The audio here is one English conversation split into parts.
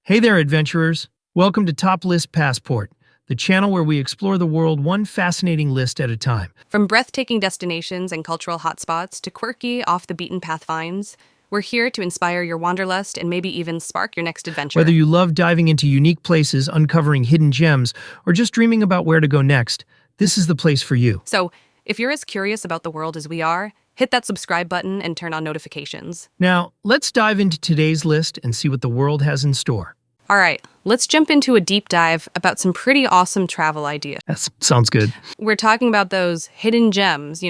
Hey there, adventurers. Welcome to Top List Passport, the channel where we explore the world one fascinating list at a time. From breathtaking destinations and cultural hotspots to quirky, off-the-beaten-path finds, we're here to inspire your wanderlust and maybe even spark your next adventure. Whether you love diving into unique places, uncovering hidden gems, or just dreaming about where to go next, this is the place for you. So, if you're as curious about the world as we are, hit that subscribe button and turn on notifications. Now, let's dive into today's list and see what the world has in store. All right, let's jump into a deep dive about some pretty awesome travel ideas. That sounds good. We're talking about those hidden gems,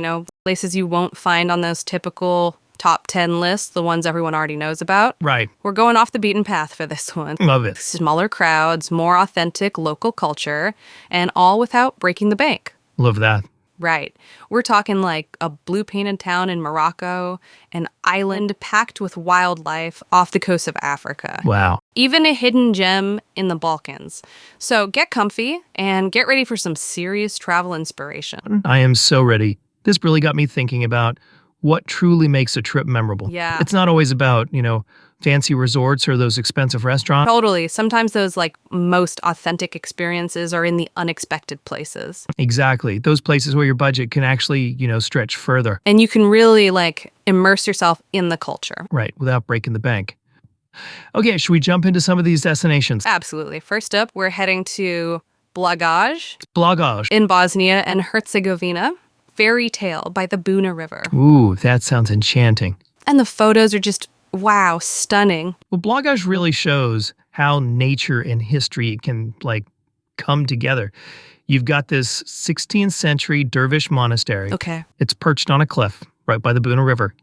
places you won't find on those typical top 10 lists, the ones everyone already knows about. Right. We're going off the beaten path for this one. Love it. Smaller crowds, more authentic local culture, and all without breaking the bank. Love that. Right. We're talking like a blue-painted town in Morocco, an island packed with wildlife off the coast of Africa. Wow. Even a hidden gem in the Balkans. So get comfy and get ready for some serious travel inspiration. I am so ready. This really got me thinking about what truly makes a trip memorable. Yeah. It's not always about, fancy resorts or those expensive restaurants. Totally. Sometimes those most authentic experiences are in the unexpected places. Exactly. Those places where your budget can actually, stretch further. And you can really immerse yourself in the culture. Right, without breaking the bank. Okay, should we jump into some of these destinations? Absolutely. First up, we're heading to Blagaj Blagaj. in Bosnia and Herzegovina. Fairy tale by the Buna River. Ooh, that sounds enchanting. And the photos are just, wow, stunning. Well, Blagaj really shows how nature and history can, come together. You've got this 16th century dervish monastery. Okay. It's perched on a cliff right by the Buna River.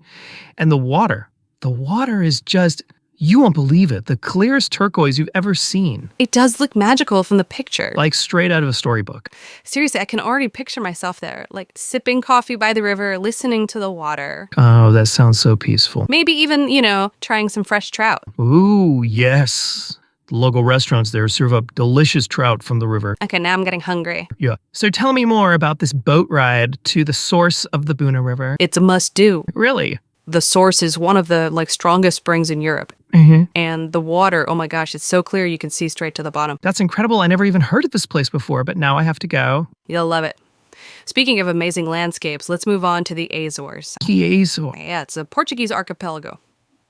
And the water is just, you won't believe it, the clearest turquoise you've ever seen. It does look magical from the picture. Like straight out of a storybook. Seriously, I can already picture myself there, sipping coffee by the river, listening to the water. Oh, that sounds so peaceful. Maybe even, trying some fresh trout. Ooh, yes. The local restaurants there serve up delicious trout from the river. Okay, now I'm getting hungry. Yeah. So tell me more about this boat ride to the source of the Buna River. It's a must-do. Really? The source is one of the strongest springs in Europe. Mm-hmm. And the water, oh my gosh, it's so clear you can see straight to the bottom. That's incredible. I never even heard of this place before, but now I have to go. You'll love it. Speaking of amazing landscapes, let's move on to the Azores. The Azores. Yeah, it's a Portuguese archipelago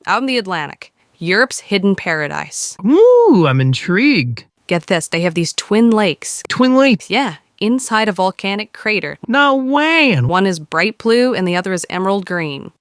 out in the Atlantic. Europe's hidden paradise. Ooh, I'm intrigued. Get this, they have these twin lakes. Twin lakes. Yeah, inside a volcanic crater. No way. One is bright blue and the other is emerald green.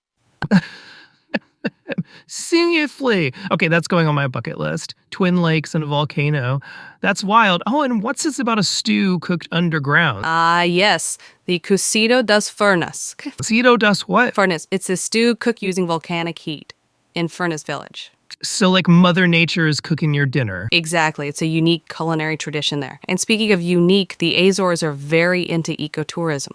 Seriously. Okay, that's going on my bucket list. Twin lakes and a volcano. That's wild. Oh, and what's this about a stew cooked underground? Yes, the Cocido das Furnas. Cocido das what? Furnace. It's a stew cooked using volcanic heat in Furnace Village. So Mother Nature is cooking your dinner. Exactly. It's a unique culinary tradition there. And speaking of unique, the Azores are very into ecotourism.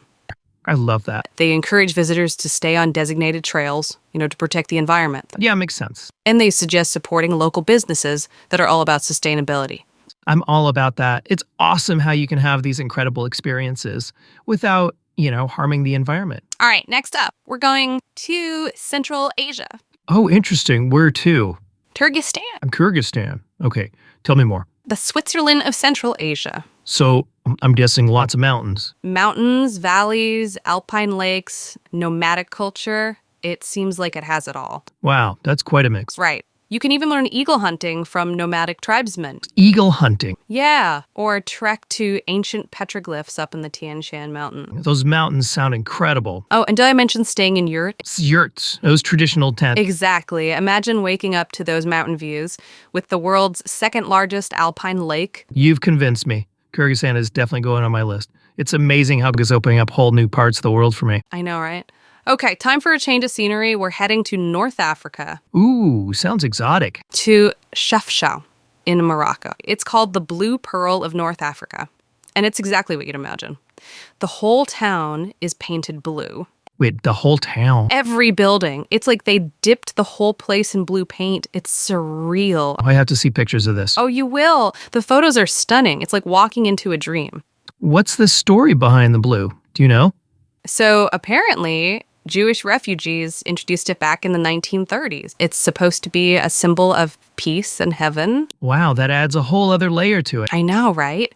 I love that. They encourage visitors to stay on designated trails, to protect the environment. Yeah, makes sense. And they suggest supporting local businesses that are all about sustainability. I'm all about that. It's awesome how you can have these incredible experiences without, harming the environment. All right, next up, we're going to Central Asia. Oh, interesting. Where to? Kyrgyzstan. Kyrgyzstan. Okay, tell me more. The Switzerland of Central Asia. So I'm guessing lots of mountains. Mountains, valleys, alpine lakes, nomadic culture. It seems like it has it all. Wow, that's quite a mix. Right. You can even learn eagle hunting from nomadic tribesmen. Eagle hunting. Yeah, or trek to ancient petroglyphs up in the Tian Shan mountain. Those mountains sound incredible. Oh, and did I mention staying in yurts? Yurts, those traditional tents. Exactly. Imagine waking up to those mountain views with the world's second largest alpine lake. You've convinced me. Kyrgyzstan is definitely going on my list. It's amazing how it's opening up whole new parts of the world for me. I know, right? Okay, time for a change of scenery. We're heading to North Africa. Ooh, sounds exotic. To Chefchaouen in Morocco. It's called the Blue Pearl of North Africa. And it's exactly what you'd imagine. The whole town is painted blue. Wait, the whole town? Every building. It's like they dipped the whole place in blue paint. It's surreal. Oh, I have to see pictures of this. Oh, you will. The photos are stunning. It's like walking into a dream. What's the story behind the blue? Do you know? So apparently, Jewish refugees introduced it back in the 1930s. It's supposed to be a symbol of peace and heaven. Wow, that adds a whole other layer to it. I know, right?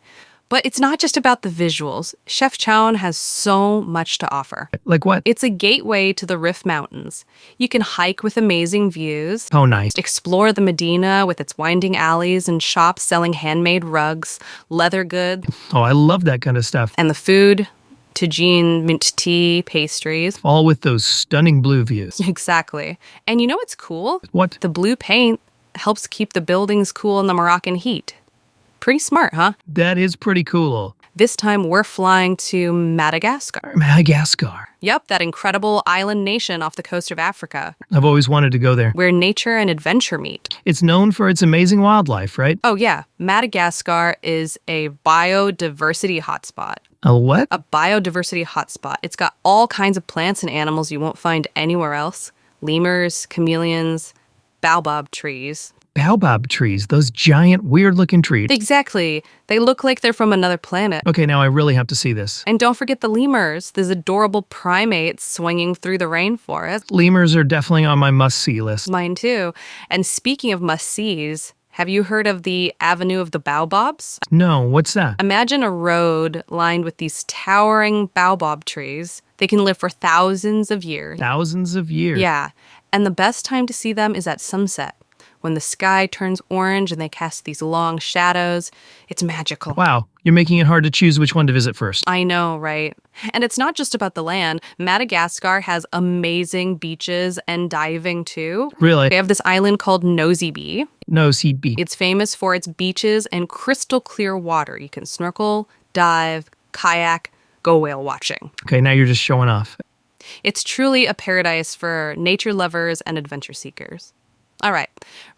But it's not just about the visuals. Chefchaouen has so much to offer. Like what? It's a gateway to the Rif Mountains. You can hike with amazing views, Oh, nice. explore the Medina with its winding alleys and shops selling handmade rugs, leather goods, Oh, I love that kind of stuff. and the food, tagine, mint tea, pastries. All with those stunning blue views. Exactly. And you know what's cool? What? The blue paint helps keep the buildings cool in the Moroccan heat. Pretty smart, huh? That is pretty cool. This time we're flying to Madagascar. Madagascar. Yep, that incredible island nation off the coast of Africa, I've always wanted to go there. where nature and adventure meet. It's known for its amazing wildlife, right? Oh, yeah, Madagascar is a biodiversity hotspot. A what? A biodiversity hotspot. It's got all kinds of plants and animals you won't find anywhere else: lemurs, chameleons, baobab trees. Baobab trees, those giant, weird-looking trees. Exactly. They look like they're from another planet. Okay, now I really have to see this. And don't forget the lemurs, these adorable primates swinging through the rainforest. Lemurs are definitely on my must-see list. Mine too. And speaking of must-sees, have you heard of the Avenue of the Baobabs? No, what's that? Imagine a road lined with these towering baobab trees. They can live for thousands of years. Thousands of years. Yeah. And the best time to see them is at sunset, when the sky turns orange and they cast these long shadows. It's magical. Wow, you're making it hard to choose which one to visit first. I know, right? And it's not just about the land. Madagascar has amazing beaches and diving too. Really? They have this island called Nosy Be. No, CB. It's famous for its beaches and crystal clear water. You can snorkel, dive, kayak, go whale watching. Okay, now you're just showing off. It's truly a paradise for nature lovers and adventure seekers. All right,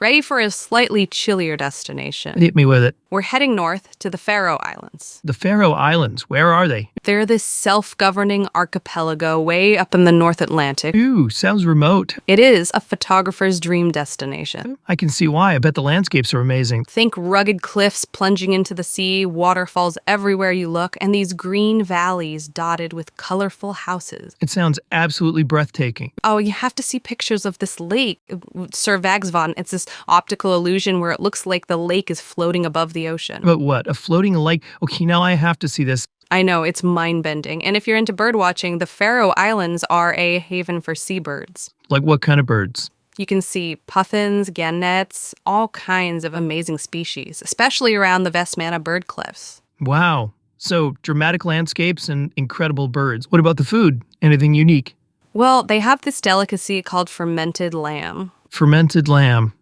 ready for a slightly chillier destination? Hit me with it. We're heading north to the Faroe Islands. The Faroe Islands, where are they? They're this self-governing archipelago way up in the North Atlantic. Ooh, sounds remote. It is a photographer's dream destination. I can see why. I bet the landscapes are amazing. Think rugged cliffs plunging into the sea, waterfalls everywhere you look, and these green valleys dotted with colorful houses. It sounds absolutely breathtaking. Oh, you have to see pictures of this lake, Servagsvan. It's this optical illusion where it looks like the lake is floating above the ocean. But what? A floating lake? Okay, now I have to see this. I know, it's mind-bending. And if you're into bird watching, the Faroe Islands are a haven for seabirds. Like what kind of birds? You can see puffins, gannets, all kinds of amazing species, especially around the Vestmanna bird cliffs. Wow. So, dramatic landscapes and incredible birds. What about the food? Anything unique? Well, they have this delicacy called fermented lamb. Fermented lamb.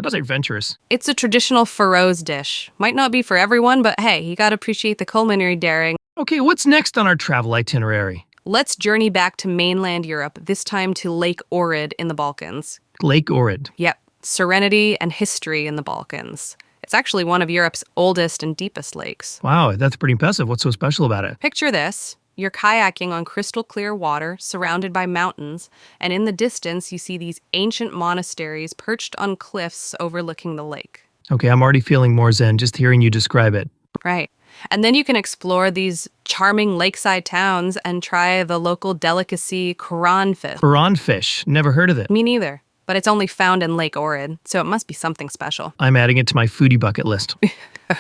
That's adventurous. It's a traditional Faroes dish. Might not be for everyone, but hey, you gotta appreciate the culinary daring. Okay, what's next on our travel itinerary? Let's journey back to mainland Europe, this time to Lake Ohrid in the Balkans. Lake Ohrid. Yep, serenity and history in the Balkans. It's actually one of Europe's oldest and deepest lakes. Wow, that's pretty impressive. What's so special about it? Picture this. You're kayaking on crystal clear water, surrounded by mountains, and in the distance you see these ancient monasteries perched on cliffs overlooking the lake. Okay, I'm already feeling more zen just hearing you describe it. Right. And then you can explore these charming lakeside towns and try the local delicacy Quran fish. Quran fish. Never heard of it. Me neither, but it's only found in Lake Ohrid, so it must be something special. I'm adding it to my foodie bucket list.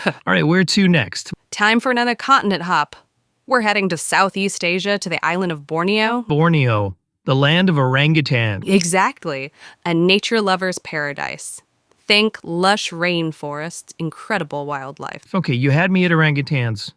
All right, where to next? Time for another continent hop. We're heading to Southeast Asia to the island of Borneo. Borneo, the land of orangutan. Exactly. A nature lover's paradise. Think lush rainforests, incredible wildlife. Okay, you had me at orangutans.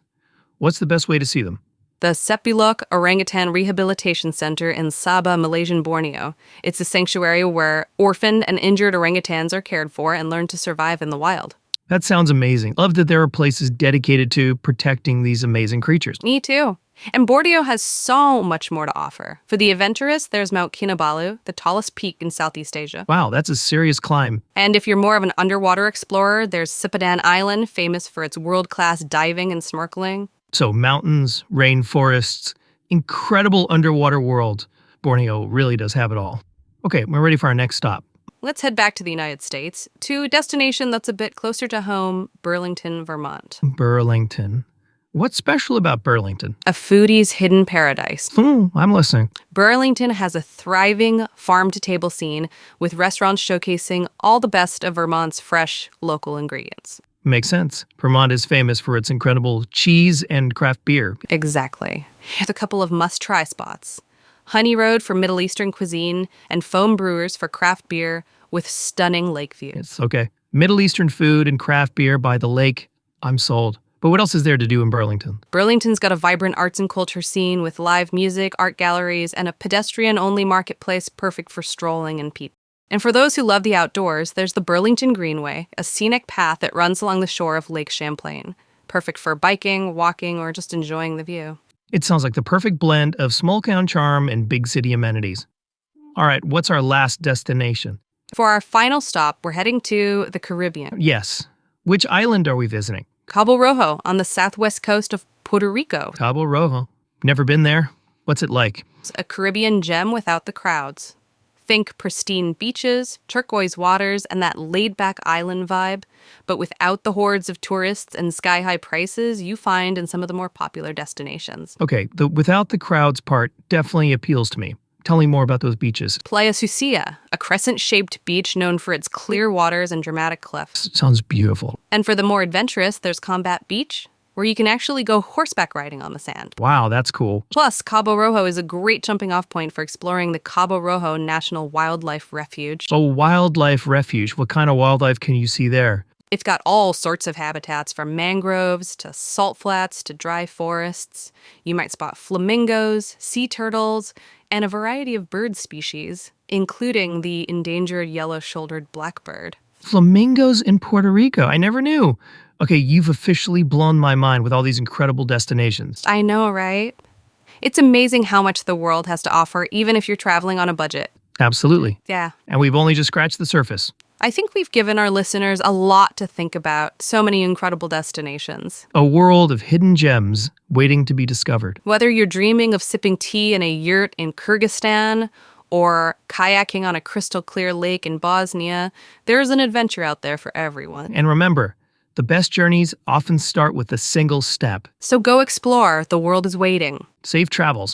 What's the best way to see them? The Sepilok Orangutan Rehabilitation Center in Sabah, Malaysian Borneo. It's a sanctuary where orphaned and injured orangutans are cared for and learn to survive in the wild. That sounds amazing. Love that there are places dedicated to protecting these amazing creatures. Me too. And Borneo has so much more to offer. For the adventurous, there's Mount Kinabalu, the tallest peak in Southeast Asia. Wow, that's a serious climb. And if you're more of an underwater explorer, there's Sipadan Island, famous for its world-class diving and snorkeling. So mountains, rainforests, incredible underwater world. Borneo really does have it all. Okay, we're ready for our next stop. Let's head back to the United States, to a destination that's a bit closer to home, Burlington, Vermont. Burlington. What's special about Burlington? A foodie's hidden paradise. I'm listening. Burlington has a thriving farm-to-table scene with restaurants showcasing all the best of Vermont's fresh, local ingredients. Makes sense. Vermont is famous for its incredible cheese and craft beer. Exactly. Here's a couple of must-try spots. Honey Road for Middle Eastern cuisine and Foam Brewers for craft beer with stunning lake views. It's okay. Middle Eastern food and craft beer by the lake. I'm sold. But what else is there to do in Burlington? Burlington's got a vibrant arts and culture scene with live music, art galleries, and a pedestrian-only marketplace perfect for strolling and people. And for those who love the outdoors, there's the Burlington Greenway, a scenic path that runs along the shore of Lake Champlain. Perfect for biking, walking, or just enjoying the view. It sounds like the perfect blend of small town charm and big city amenities. All right, what's our last destination? For our final stop, we're heading to the Caribbean. Yes. Which island are we visiting? Cabo Rojo on the southwest coast of Puerto Rico. Cabo Rojo. Never been there. What's it like? It's a Caribbean gem without the crowds. Think pristine beaches, turquoise waters, and that laid-back island vibe, but without the hordes of tourists and sky-high prices you find in some of the more popular destinations. Okay, the without the crowds part definitely appeals to me. Tell me more about those beaches. Playa Sucia, a crescent-shaped beach known for its clear waters and dramatic cliffs. Sounds beautiful. And for the more adventurous, there's Combat Beach, where you can actually go horseback riding on the sand. Wow, that's cool. Plus, Cabo Rojo is a great jumping-off point for exploring the Cabo Rojo National Wildlife Refuge. So wildlife refuge, what kind of wildlife can you see there? It's got all sorts of habitats, from mangroves to salt flats to dry forests. You might spot flamingos, sea turtles, and a variety of bird species, including the endangered yellow-shouldered blackbird. Flamingos in Puerto Rico. I never knew. Okay, you've officially blown my mind with all these incredible destinations. I know, right? It's amazing how much the world has to offer, even if you're traveling on a budget. Absolutely. Yeah. And we've only just scratched the surface. I think we've given our listeners a lot to think about. So many incredible destinations. A world of hidden gems waiting to be discovered. Whether you're dreaming of sipping tea in a yurt in Kyrgyzstan or kayaking on a crystal clear lake in Bosnia, there's an adventure out there for everyone. And remember, the best journeys often start with a single step. So go explore. The world is waiting. Safe travels.